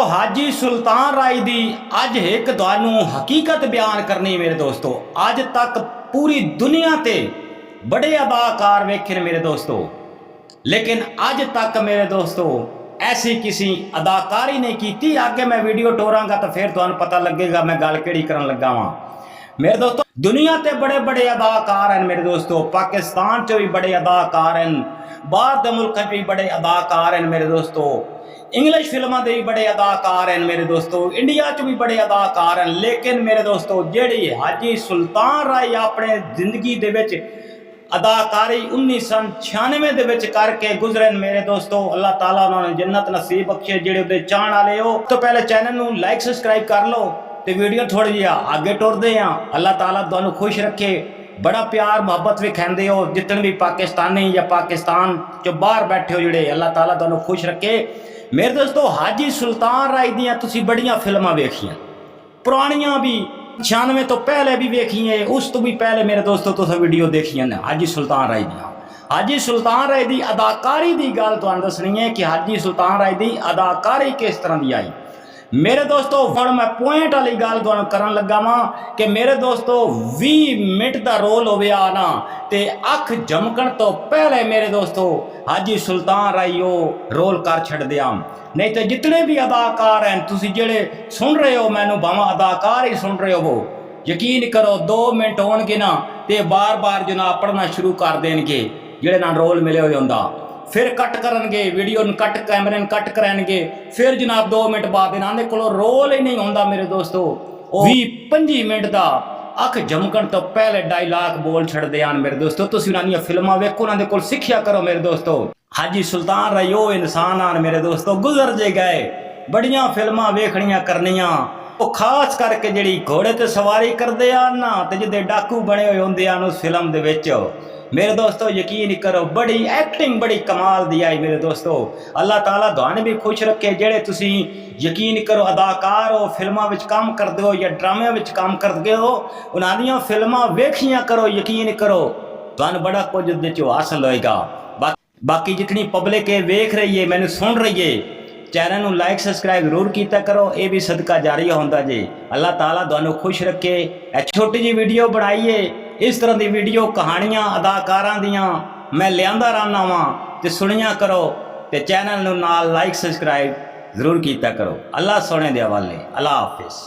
हाजी सुल्तान राय दी अज एक तुहानू हकीकत बयान करनी मेरे दोस्तों। अज तक पूरी दुनिया ते बड़े अदाकार वेखे ने मेरे दोस्तों, लेकिन अज तक मेरे दोस्तों ऐसी किसी अदाकारी नहीं की। आगे मैं वीडियो टोरांगा तो फिर तुहानू पता लगेगा मैं गल केड़ी करन लगा वां। मेरे दोस्तों दुनिया ते बड़े बड़े अदाकार हैं मेरे दोस्तों, पाकिस्तान च भी बड़े अदाकार हैं, बाहर के मुल्क भी बड़े अदाकार हैं मेरे दोस्तों, इंग्लिश फिल्मों के भी बड़े अदाकार हैं मेरे दोस्तों, इंडिया च भी बड़े अदाकार हैं। लेकिन मेरे दोस्तों जिहड़ी हाजी सुल्तान राय अपने जिंदगी दे विच अदाकारी 1996 दे विच करके गुजरे मेरे दोस्तों, अल्लाह ताला उन्होंने जन्नत नसीब बख्शे। जिहड़े उहदे चाहण वाले हो तो पहले चैनल नूं लाइक सबसक्राइब कर लो तो वीडियो थोड़ी जी आगे टुरदे हैं। अल्लाह ताला तुहानू खुश रखे, बड़ा प्यार मुहब्बत विखांदे हो जितने भी पाकिस्तानी या पाकिस्तान चो बाहर बैठे हो जिहड़े, अल्लाह ताला तुहानू खुश रखे। मेरे दोस्तों हाजी सुल्तान राय दियां तुसीं बड़ियां फिल्मां वेखियां, पुरानियां भी 96 तो पहले भी वेखियां, उस तो भी पहले मेरे दोस्तों तुसीं वीडियो देखियां ने हाजी सुल्तान राय दियां। हाजी सुल्तान राय दी अदाकारी दी गल तुहानू दसनी है कि हाजी सुल्तान राय दी अदाकारी किस तरह दी आई। मेरे दोस्तों हुण मैं पॉइंट वाली गल तुहानू करन लगा वां कि मेरे दोस्तों 20 मिनट का रोल होवे ना ते अख झमकण तो पहले मेरे दोस्तों हाजी सुल्तान राय रोल कर छड्डदे आ। नहीं तो जितने भी अदाकार हैं तुसीं जिहड़े सुन रहे हो, मैनू भावें अदाकार ही सुन रहे हो, यकीन करो 2 मिनट होणगे ना ते बार बार जनाब पढ़ना शुरू कर देणगे जिहड़े ना रोल मिले होए हुंदा, फिर कट करनगे वीडियो कट, कैमरे कट कराएंगे, फिर जनाब 2 मिनट बाद इन्होंने को रोल ही नहीं होंदा मेरे दोस्तों। 20-25 मिनट का अख झमकण तो पहले डायलॉग बोल छड़दे आन मेरे दोस्तों। तुसीं उन्हां दियां फिल्मां वेखो, उन्हां दे कोल सिक्ख्या करो मेरे दोस्तों। हाजी सुल्तान राय वो इंसान आन मेरे दोस्तों, गुजर जे गए, बड़ियां फिल्मां वेखणियां करनियां, वो खास करके जिहड़ी घोड़े ते सवारी करदे आन ना ते जिहदे डाकू बने होए हुंदे आन उस फिल्म दे विच मेरे दोस्तों यकीन करो बड़ी एक्टिंग बड़ी कमाल दी आई मेरे दोस्तों। अल्लाह ताला तुहानू भी खुश रखे जेड़े तुसी यकीन करो अदाकार हो, फिल्मां विच काम करदे हो या ड्रामे विच काम करदे हो, उन्हां दियां फिल्मां वेखियां करो, यकीन करो तुहानू बड़ा कुछ उहदे चों हासिल होएगा। बाकी जितनी पब्लिक है वेख रही है, मैनू सुन रही है, चैनल नूं लाइक सबसक्राइब जरूर कीता करो, ये भी सदका जारिया होंदा जी। अल्लाह ताला तुहानू खुश रखे। छोटी जी वीडियो बनाइए, इस तरह की वीडियो कहानियां अदाकारां दियां मैं लियांदा रहना वां ते सुनिया करो ते चैनल नूं नाल लाइक सबसक्राइब जरूर कीता करो। अल्लाह सोने दे हवाले, अल्लाह हाफिज़।